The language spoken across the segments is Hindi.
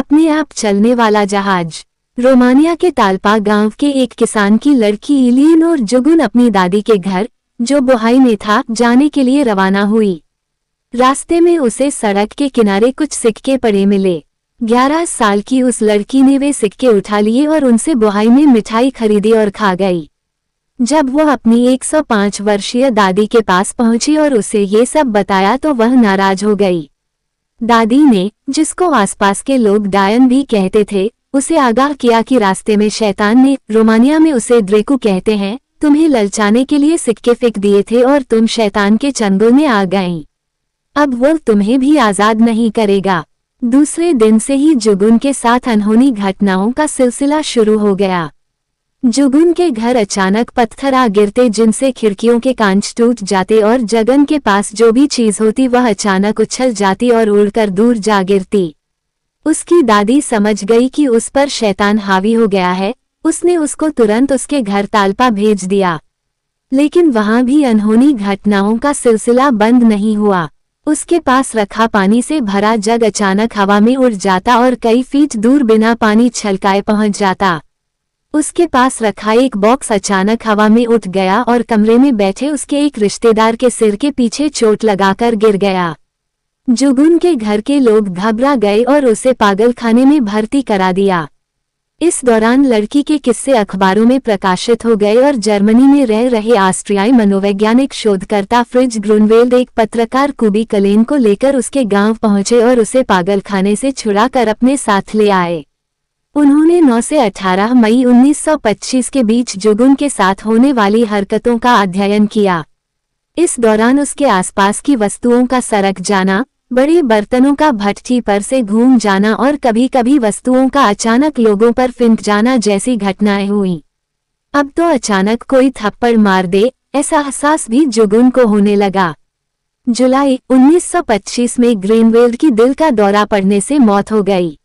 अपने आप चलने वाला जहाज। रोमानिया के ताल्पा गांव के एक किसान की लड़की इलिन और जुगुन अपनी दादी के घर, जो बोहाई में था, जाने के लिए रवाना हुई। रास्ते में उसे सड़क के किनारे कुछ सिक्के पड़े मिले। 11 साल की उस लड़की ने वे सिक्के उठा लिए और उनसे बोहाई में मिठाई खरीदी और खा गई। जब वह अपनी 105 वर्षीय दादी के पास पहुंची और उसे ये सब बताया तो वह नाराज हो गई। दादी ने, जिसको आसपास के लोग डायन भी कहते थे, उसे आगाह किया कि रास्ते में शैतान ने, रोमानिया में उसे ड्रेकू कहते हैं, तुम्हें ललचाने के लिए सिक्के फेंक दिए थे और तुम शैतान के चंगुल में आ गईं। अब वह तुम्हें भी आजाद नहीं करेगा। दूसरे दिन से ही जुगुन के साथ अनहोनी घटनाओं का सिलसिला शुरू हो गया। जुगुन के घर अचानक पत्थर आ गिरते जिनसे खिड़कियों के कांच टूट जाते और जगन के पास जो भी चीज होती वह अचानक उछल जाती और उड़कर दूर जा गिरती। उसकी दादी समझ गई कि उस पर शैतान हावी हो गया है। उसने उसको तुरंत उसके घर ताल्पा भेज दिया। लेकिन वहां भी अनहोनी घटनाओं का सिलसिला बंद नहीं हुआ। उसके पास रखा पानी से भरा जग अचानक हवा में उड़ जाता और कई फीट दूर बिना पानी छलकाए पहुंच जाता। उसके पास रखा एक बॉक्स अचानक हवा में उठ गया और कमरे में बैठे उसके एक रिश्तेदार के सिर के पीछे चोट लगाकर गिर गया। जुगुन के घर के लोग घबरा गए और उसे पागलखाने में भर्ती करा दिया। इस दौरान लड़की के किस्से अखबारों में प्रकाशित हो गए और जर्मनी में रह रहे ऑस्ट्रियाई मनोवैज्ञानिक शोधकर्ता फ्रिज ग्रुनवेल्ड एक पत्रकार कुबी कलेन को लेकर उसके गांव पहुंचे और उसे पागलखाने से छुड़ाकर अपने साथ ले आए। उन्होंने 9 से 18 मई 1925 के बीच जुगुन के साथ होने वाली हरकतों का अध्ययन किया। इस दौरान उसके आसपास की वस्तुओं का सरक जाना, बड़े बर्तनों का भट्ठी पर से घूम जाना और कभी कभी वस्तुओं का अचानक लोगों पर फिंक जाना जैसी घटनाएं हुईं। अब तो अचानक कोई थप्पड़ मार दे, ऐसा एहसास भी जुगुन को होने लगा। जुलाई 1925 में ग्रीनवेल्ड की दिल का दौरा पड़ने से मौत हो गई।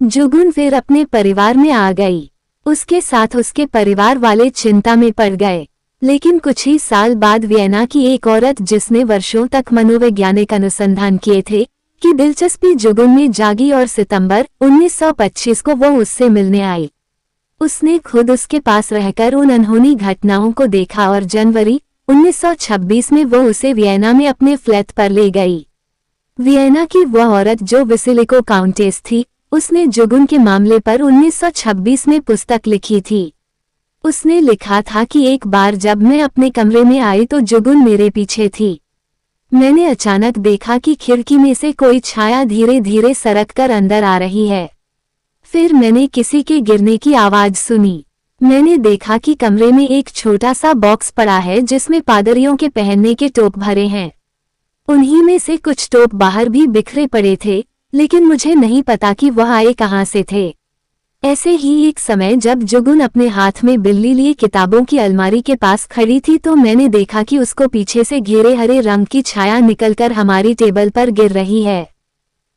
जुगुन फिर अपने परिवार में आ गई। उसके साथ उसके परिवार वाले चिंता में पड़ गए। लेकिन कुछ ही साल बाद वियना की एक औरत जिसने वर्षों तक मनोवैज्ञानिक अनुसंधान किए थे, की दिलचस्पी जुगुन में जागी और सितंबर 1925 को वो उससे मिलने आई। उसने खुद उसके पास रहकर उन अनहोनी घटनाओं को देखा और जनवरी 1926 में वो उसे वियना में अपने फ्लैट पर ले गई। वियना की वह औरत जो विसिलिको काउंटेस थी, उसने जुगुन के मामले पर 1926 में पुस्तक लिखी थी। उसने लिखा था कि एक बार जब मैं अपने कमरे में आई तो जुगुन मेरे पीछे थी। मैंने अचानक देखा कि खिड़की में से कोई छाया धीरे धीरे सरक कर अंदर आ रही है। फिर मैंने किसी के गिरने की आवाज सुनी। मैंने देखा कि कमरे में एक छोटा सा बॉक्स पड़ा है जिसमें पादरियों के पहनने के टोप भरे हैं। उन्हीं में से कुछ टोप बाहर भी बिखरे पड़े थे, लेकिन मुझे नहीं पता कि वह आए कहाँ से थे। ऐसे ही एक समय जब जुगुन अपने हाथ में बिल्ली लिए किताबों की अलमारी के पास खड़ी थी तो मैंने देखा कि उसको पीछे से घेरे हरे रंग की छाया निकलकर हमारी टेबल पर गिर रही है।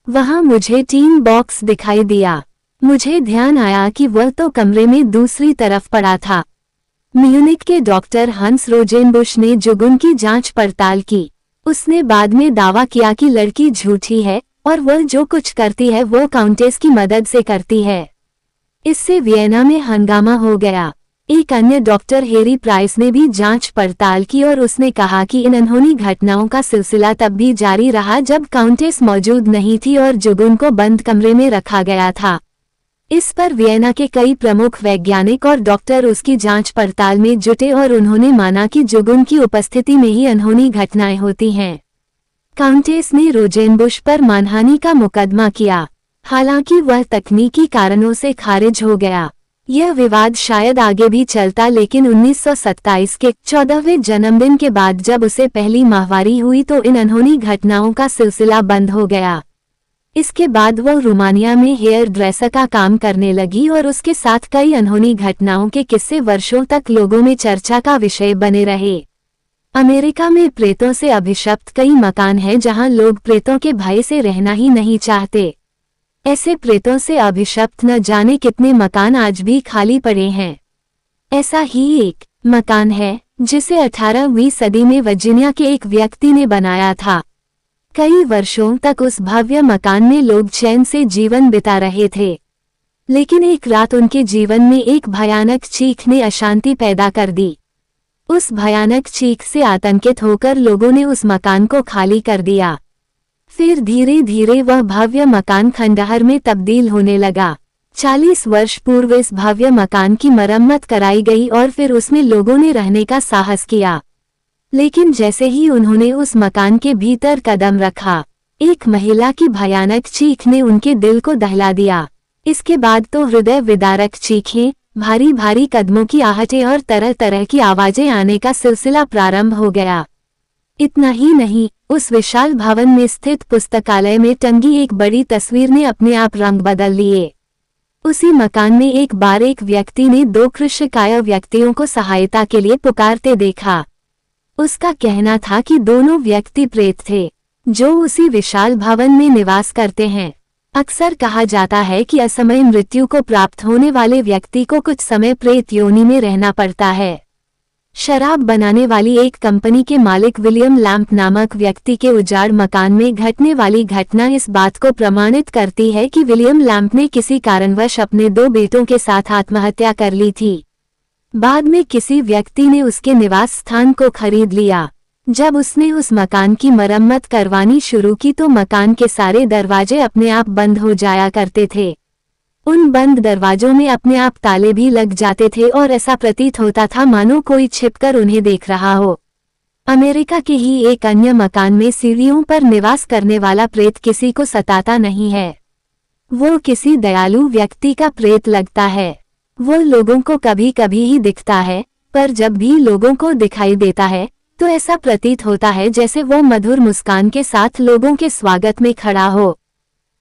वहां मुझे टीन बॉक्स दिखाई दिया। मुझे ध्यान आया कि वह तो कमरे में दूसरी तरफ पड़ा था। म्यूनिक के डॉक्टर हंस रोजेनबुश ने जुगुन की जांच पड़ताल की। उसने बाद में दावा किया कि लड़की झूठी है और वह जो कुछ करती है वो काउंटेस की मदद से करती है। इससे वियना में हंगामा हो गया। एक अन्य डॉक्टर हेरी प्राइस ने भी जांच पड़ताल की और उसने कहा कि इन अनहोनी घटनाओं का सिलसिला तब भी जारी रहा जब काउंटेस मौजूद नहीं थी और जुगुन को बंद कमरे में रखा गया था। इस पर वियना के कई प्रमुख वैज्ञानिक और डॉक्टर उसकी जांच पड़ताल में जुटे और उन्होंने माना कि जुगुन की उपस्थिति में ही अनहोनी घटनाएं होती हैं। काउंटेस ने रोजेनबुश पर मानहानि का मुकदमा किया, हालांकि वह तकनीकी कारणों से खारिज हो गया। यह विवाद शायद आगे भी चलता, लेकिन 1927 के 14वें जन्मदिन के बाद जब उसे पहली माहवारी हुई तो इन अनहोनी घटनाओं का सिलसिला बंद हो गया। इसके बाद वह रोमानिया में हेयर ड्रेसर का काम करने लगी और उसके साथ कई अनहोनी घटनाओं के किस्से वर्षों तक लोगों में चर्चा का विषय बने रहे। अमेरिका में प्रेतों से अभिशप्त कई मकान हैं जहां लोग प्रेतों के भय से रहना ही नहीं चाहते। ऐसे प्रेतों से अभिशप्त न जाने कितने मकान आज भी खाली पड़े हैं। ऐसा ही एक मकान है जिसे 18वीं सदी में वर्जीनिया के एक व्यक्ति ने बनाया था। कई वर्षों तक उस भव्य मकान में लोग चैन से जीवन बिता रहे थे, लेकिन एक रात उनके जीवन में एक भयानक चीख ने अशांति पैदा कर दी। उस भयानक चीख से आतंकित होकर लोगों ने उस मकान को खाली कर दिया। फिर धीरे धीरे वह भव्य मकान खंडहर में तब्दील होने लगा। 40 वर्ष पूर्व इस भव्य मकान की मरम्मत कराई गई और फिर उसमें लोगों ने रहने का साहस किया। लेकिन जैसे ही उन्होंने उस मकान के भीतर कदम रखा, एक महिला की भयानक चीख ने उनके दिल को दहला दिया। इसके बाद तो हृदय विदारक चीखें, भारी भारी कदमों की आहटें और तरह तरह की आवाजें आने का सिलसिला प्रारंभ हो गया। इतना ही नहीं, उस विशाल भवन में स्थित पुस्तकालय में टंगी एक बड़ी तस्वीर ने अपने आप रंग बदल लिए। उसी मकान में एक बार एक व्यक्ति ने 2 कृष्णकाय व्यक्तियों को सहायता के लिए पुकारते देखा। उसका कहना था कि दोनों व्यक्ति प्रेत थे, जो उसी विशाल भवन में निवास करते हैं। अक्सर कहा जाता है कि असमय मृत्यु को प्राप्त होने वाले व्यक्ति को कुछ समय प्रेत योनि में रहना पड़ता है। शराब बनाने वाली एक कंपनी के मालिक विलियम लैम्प नामक व्यक्ति के उजाड़ मकान में घटने वाली घटना इस बात को प्रमाणित करती है कि विलियम लैम्प ने किसी कारणवश अपने 2 बेटों के साथ आत्महत्या कर ली थी। बाद में किसी व्यक्ति ने उसके निवास स्थान को खरीद लिया। जब उसने उस मकान की मरम्मत करवानी शुरू की तो मकान के सारे दरवाजे अपने आप बंद हो जाया करते थे। उन बंद दरवाजों में अपने आप ताले भी लग जाते थे और ऐसा प्रतीत होता था मानो कोई छिपकर उन्हें देख रहा हो। अमेरिका के ही एक अन्य मकान में सीढ़ियों पर निवास करने वाला प्रेत किसी को सताता नहीं है। वो किसी दयालु व्यक्ति का प्रेत लगता है। वो लोगों को कभी कभी ही दिखता है, पर जब भी लोगों को दिखाई देता है तो ऐसा प्रतीत होता है जैसे वो मधुर मुस्कान के साथ लोगों के स्वागत में खड़ा हो।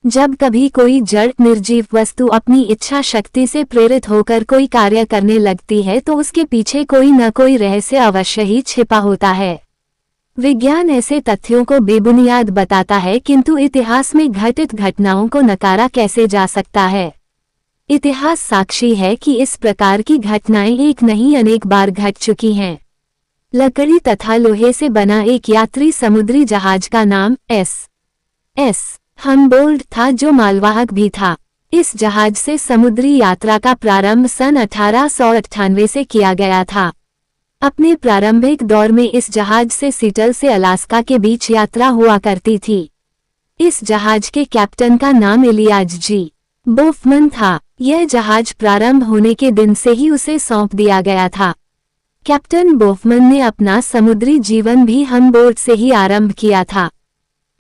जब कभी कोई जड़ निर्जीव वस्तु अपनी इच्छा शक्ति से प्रेरित होकर कोई कार्य करने लगती है तो उसके पीछे कोई न कोई रहस्य अवश्य ही छिपा होता है। विज्ञान ऐसे तथ्यों को बेबुनियाद बताता है, किंतु इतिहास में घटित घटनाओं को नकारा कैसे जा सकता है। इतिहास साक्षी है कि इस प्रकार की घटनाएं एक नहीं अनेक बार घट चुकी हैं। लकड़ी तथा लोहे से बना एक यात्री समुद्री जहाज का नाम एस हमबोल्ट था, जो मालवाहक भी था। इस जहाज से समुद्री यात्रा का प्रारंभ सन 1898 से किया गया था। अपने प्रारंभिक दौर में इस जहाज से सीटल से अलास्का के बीच यात्रा हुआ करती थी। इस जहाज के कैप्टन का नाम इलियाज जी बोफमन था। यह जहाज प्रारंभ होने के दिन से ही उसे सौंप दिया गया था। कैप्टन बोफमन ने अपना समुद्री जीवन भी हमबोल्ट से ही आरंभ किया था।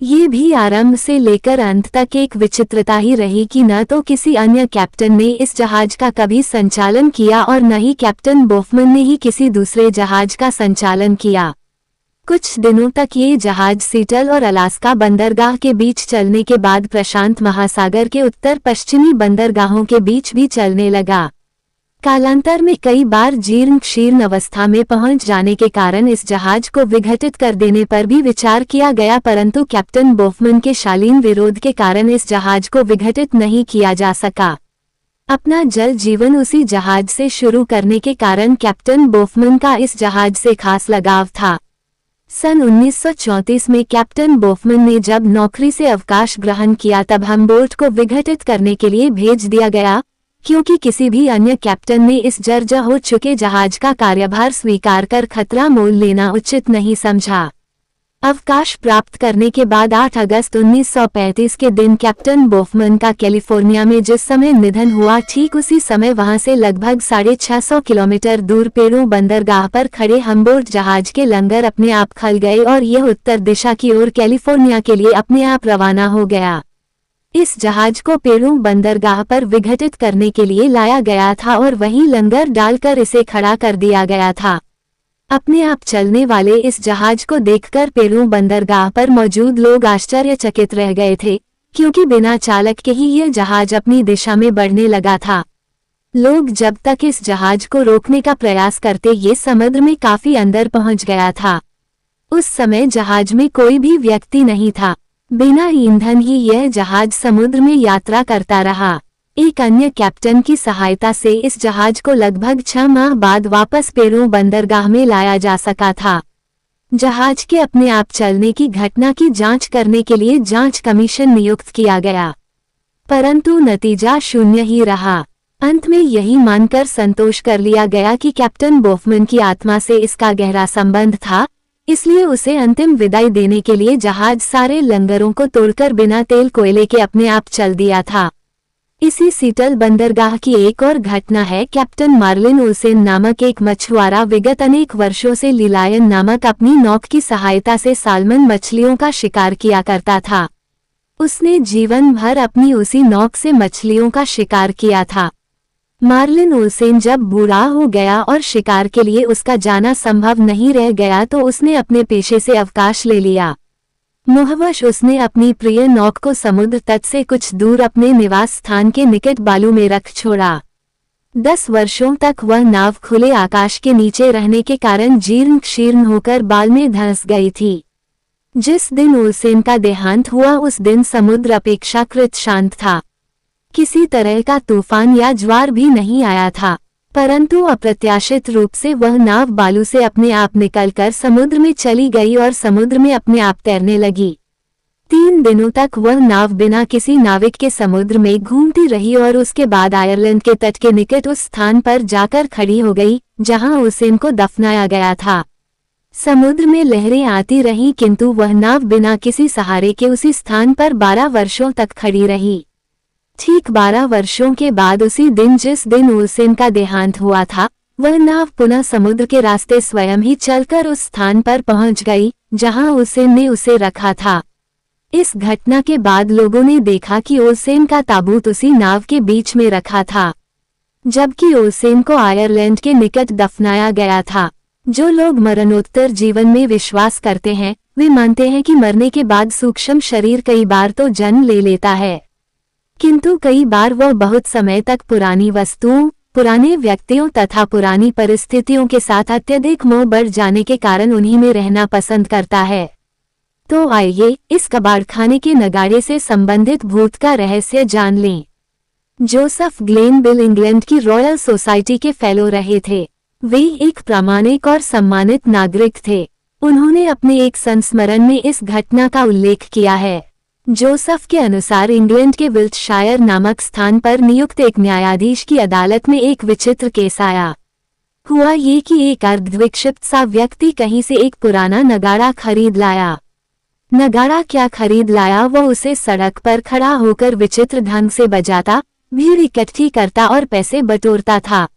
ये भी आरंभ से लेकर अंत तक एक विचित्रता ही रही कि न तो किसी अन्य कैप्टन ने इस जहाज का कभी संचालन किया और न ही कैप्टन बोफमन ने ही किसी दूसरे जहाज का संचालन किया। कुछ दिनों तक ये जहाज सीटल और अलास्का बंदरगाह के बीच चलने के बाद प्रशांत महासागर के उत्तर पश्चिमी बंदरगाहों के बीच भी चलने लगा। कालांतर में कई बार जीर्ण शीर्ण अवस्था में पहुंच जाने के कारण इस जहाज को विघटित कर देने पर भी विचार किया गया, परंतु कैप्टन बोफमन के शालीन विरोध के कारण इस जहाज को विघटित नहीं किया जा सका। अपना जल जीवन उसी जहाज से शुरू करने के कारण कैप्टन बोफमन का इस जहाज से खास लगाव था। सन 1934 में कैप्टन बोफमन ने जब नौकरी से अवकाश ग्रहण किया तब हमबोल्ट को विघटित करने के लिए भेज दिया गया, क्योंकि किसी भी अन्य कैप्टन ने इस जर्जर हो चुके जहाज का कार्यभार स्वीकार कर खतरा मोल लेना उचित नहीं समझा। अवकाश प्राप्त करने के बाद 8 अगस्त 1935 के दिन कैप्टन बोफमन का कैलिफोर्निया में जिस समय निधन हुआ, ठीक उसी समय वहां से लगभग 650 किलोमीटर दूर पेरू बंदरगाह पर खड़े हमबोल्ट जहाज के लंगर अपने आप खल गए और यह उत्तर दिशा की ओर कैलिफोर्निया के लिए अपने आप रवाना हो गया। इस जहाज को पेरू बंदरगाह पर विघटित करने के लिए लाया गया था और वहीं लंगर डालकर इसे खड़ा कर दिया गया था। अपने आप चलने वाले इस जहाज को देखकर पेरू बंदरगाह पर मौजूद लोग आश्चर्यचकित रह गए थे, क्योंकि बिना चालक के ही यह जहाज अपनी दिशा में बढ़ने लगा था। लोग जब तक इस जहाज को रोकने का प्रयास करते ये समुद्र में काफी अंदर पहुंच गया था। उस समय जहाज में कोई भी व्यक्ति नहीं था। बिना ईंधन ही यह जहाज समुद्र में यात्रा करता रहा। एक अन्य कैप्टन की सहायता से इस जहाज को लगभग 6 माह बाद वापस पेरू बंदरगाह में लाया जा सका था। जहाज के अपने आप चलने की घटना की जांच करने के लिए जांच कमीशन नियुक्त किया गया, परंतु नतीजा शून्य ही रहा। अंत में यही मानकर संतोष कर लिया गया कि कैप्टन बोफमन की आत्मा से इसका गहरा संबंध था, इसलिए उसे अंतिम विदाई देने के लिए जहाज सारे लंगरों को तोड़कर बिना तेल कोयले के अपने आप चल दिया था। इसी सीटल बंदरगाह की एक और घटना है। कैप्टन मार्लिन ओल्सेन नामक एक मछुआरा विगत अनेक वर्षों से लीलायन नामक अपनी नौक की सहायता से साल्मन मछलियों का शिकार किया करता था। उसने जीवन भर अपनी उसी नौक से मछलियों का शिकार किया था। मार्लिन ओल्सेन जब बूढ़ा हो गया और शिकार के लिए उसका जाना संभव नहीं रह गया तो उसने अपने पेशे से अवकाश ले लिया। मोहवश उसने अपनी प्रिय नौक को समुद्र तट से कुछ दूर अपने निवास स्थान के निकट बालू में रख छोड़ा। 10 वर्षों तक वह नाव खुले आकाश के नीचे रहने के कारण जीर्ण शीर्ण होकर बाल में धंस गई थी। जिस दिन ओल्सेन का देहांत हुआ उस दिन समुद्र अपेक्षाकृत शांत था। किसी तरह का तूफान या ज्वार भी नहीं आया था, परंतु अप्रत्याशित रूप से वह नाव बालू से अपने आप निकलकर समुद्र में चली गई और समुद्र में अपने आप तैरने लगी। 3 दिनों तक वह नाव बिना किसी नाविक के समुद्र में घूमती रही और उसके बाद आयरलैंड के तट के निकट उस स्थान पर जाकर खड़ी हो गई जहां ओल्सेन को दफनाया गया था। समुद्र में लहरें आती रहीं किंतु वह नाव बिना किसी सहारे के उसी स्थान पर 12 वर्षों तक खड़ी रही। ठीक 12 वर्षों के बाद उसी दिन जिस दिन ओल्सेन का देहांत हुआ था, वह नाव पुनः समुद्र के रास्ते स्वयं ही चलकर उस स्थान पर पहुंच गई जहां ओल्सेन ने उसे रखा था। इस घटना के बाद लोगों ने देखा कि ओल्सेन का ताबूत उसी नाव के बीच में रखा था, जबकि ओल्सेन को आयरलैंड के निकट दफनाया गया था। जो लोग मरणोत्तर जीवन में विश्वास करते हैं वे मानते हैं कि मरने के बाद सूक्ष्म शरीर कई बार तो जन्म ले लेता है, किंतु कई बार वह बहुत समय तक पुरानी वस्तुओं, पुराने व्यक्तियों तथा पुरानी परिस्थितियों के साथ अत्यधिक मोह बढ़ जाने के कारण उन्हीं में रहना पसंद करता है। तो आइए इस कबाड़खाने के नगाड़े से संबंधित भूत का रहस्य जान लें। जोसेफ ग्लेनविल इंग्लैंड की रॉयल सोसाइटी के फेलो रहे थे। वे एक प्रामाणिक और सम्मानित नागरिक थे। उन्होंने अपने एक संस्मरण में इस घटना का उल्लेख किया है। जोसेफ के अनुसार इंग्लैंड के विल्टशायर नामक स्थान पर नियुक्त एक न्यायाधीश की अदालत में एक विचित्र केस आया। हुआ ये कि एक अर्धविक्षिप्त सा व्यक्ति कहीं से एक पुराना नगाड़ा खरीद लाया। नगाड़ा क्या खरीद लाया, वह उसे सड़क पर खड़ा होकर विचित्र ढंग से बजाता, भीड़ इकट्ठी करता और पैसे बटोरता था।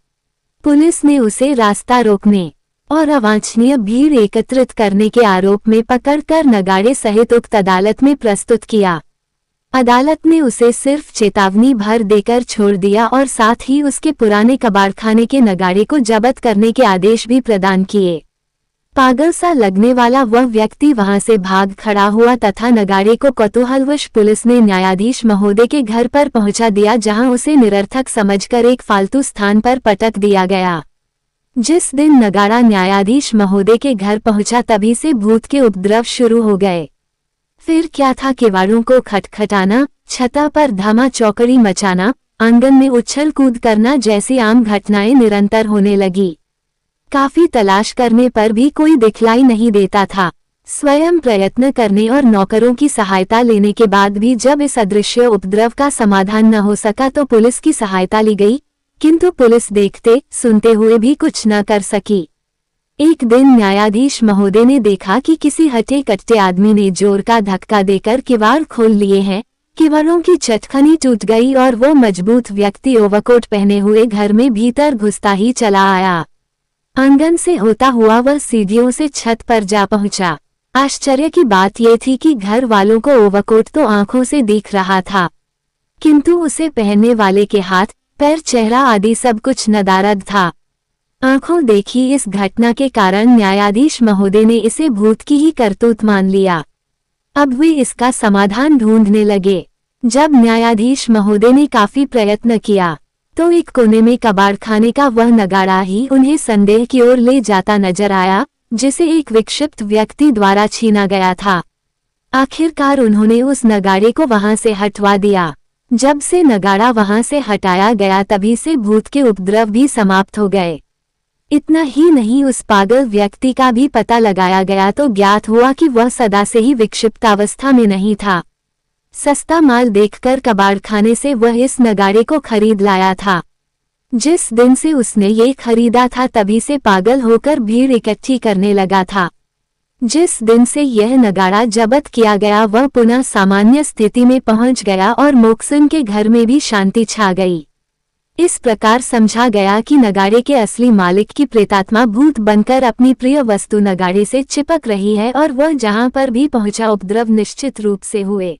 पुलिस ने उसे रास्ता रोकने और अवांछनीय भीड़ एकत्रित करने के आरोप में पकड़कर नगाड़े सहित उक्त अदालत में प्रस्तुत किया। अदालत ने उसे सिर्फ चेतावनी भर देकर छोड़ दिया और साथ ही उसके पुराने कबाड़खाने के नगाड़े को जब्त करने के आदेश भी प्रदान किए। पागल सा लगने वाला वह व्यक्ति वहां से भाग खड़ा हुआ तथा नगाड़े को कौतूहलवश पुलिस ने न्यायाधीश महोदय के घर पर पहुंचा दिया, जहां उसे निरर्थक समझकर एक फालतू स्थान पर पटक दिया गया। जिस दिन नगाड़ा न्यायाधीश महोदय के घर पहुंचा तभी से भूत के उपद्रव शुरू हो गए। फिर क्या था, किवाड़ों को खटखटाना, छता पर धामा चौकड़ी मचाना, आंगन में उछल कूद करना जैसी आम घटनाएं निरंतर होने लगी। काफी तलाश करने पर भी कोई दिखलाई नहीं देता था। स्वयं प्रयत्न करने और नौकरों की सहायता लेने के बाद भी जब इस अदृश्य उपद्रव का समाधान न हो सका तो पुलिस की सहायता ली गई, किंतु पुलिस देखते सुनते हुए भी कुछ न कर सकी। एक दिन न्यायाधीश महोदय ने देखा कि किसी हटे कट्टे आदमी ने जोर का धक्का देकर किवाड़ खोल लिए हैं। किवाड़ों की चटखनी टूट गई और वो मजबूत व्यक्ति ओवरकोट पहने हुए घर में भीतर घुसता ही चला आया। आंगन से होता हुआ वह सीढ़ियों से छत पर जा पहुंचा। आश्चर्य की बात यह थी कि घर वालों को ओवरकोट तो आंखों से दिख रहा था, किंतु उसे पहनने वाले के हाथ, पैर, चेहरा आदि सब कुछ नदारद था। आंखों देखी इस घटना के कारण न्यायाधीश महोदय ने इसे भूत की ही करतूत मान लिया। अब वे इसका समाधान ढूंढने लगे। जब न्यायाधीश महोदय ने काफी प्रयत्न किया तो एक कोने में कबाड़खाने का वह नगाड़ा ही उन्हें संदेह की ओर ले जाता नजर आया, जिसे एक विक्षिप्त व्यक्ति द्वारा छीना गया था। आखिरकार उन्होंने उस नगाड़े को वहां से हटवा दिया। जब से नगाड़ा वहां से हटाया गया तभी से भूत के उपद्रव भी समाप्त हो गए। इतना ही नहीं, उस पागल व्यक्ति का भी पता लगाया गया तो ज्ञात हुआ कि वह सदा से ही विक्षिप्तावस्था में नहीं था। सस्ता माल देखकर कबाड़खाने से वह इस नगाड़े को खरीद लाया था। जिस दिन से उसने ये खरीदा था तभी से पागल होकर भीड़ इकट्ठी करने लगा था। जिस दिन से यह नगाड़ा जब्त किया गया वह पुनः सामान्य स्थिति में पहुंच गया और मोक्सन के घर में भी शांति छा गई। इस प्रकार समझा गया कि नगाड़े के असली मालिक की प्रेतात्मा भूत बनकर अपनी प्रिय वस्तु नगाड़े से चिपक रही है और वह जहां पर भी पहुंचा उपद्रव निश्चित रूप से हुए।